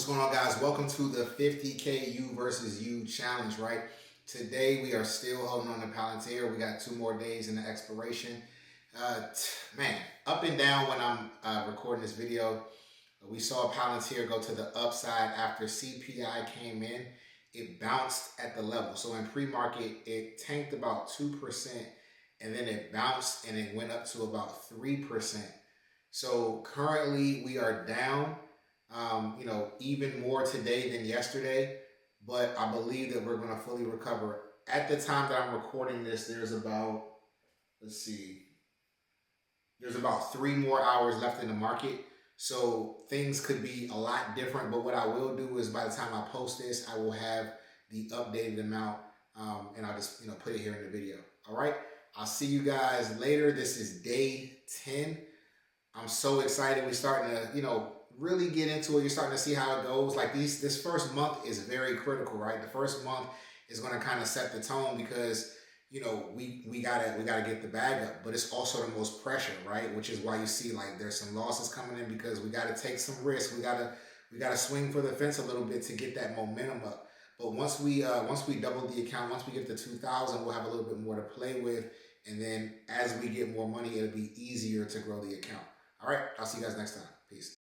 What's going on, guys? Welcome to the 50K U versus U challenge, right? Today we are still holding on to Palantir. We got 2 more days in the expiration. Man, up and down when I'm recording this video. We saw Palantir go to the upside after CPI came in. It bounced at the level. So in pre-market, it tanked about 2%, and then it bounced and it went up to about 3%. So currently we are down. Even more today than yesterday, but I believe that we're going to fully recover. At the time that I'm recording this, there's about 3 more hours left in the market. So things could be a lot different, but what I will do is by the time I post this, I will have the updated amount, and I'll just, put it here in the video. All right. I'll see you guys later. This is day 10. I'm so excited. We're starting to, really get into it. You're starting to see how it goes. Like this first month is very critical, right? The first month is going to kind of set the tone because, we gotta get the bag up, but it's also the most pressure, right? Which is why you see like there's some losses coming in because we got to take some risks. We gotta swing for the fence a little bit to get that momentum up. But once we double the account, once we get to 2,000, we'll have a little bit more to play with. And then as we get more money, it'll be easier to grow the account. All right. I'll see you guys next time. Peace.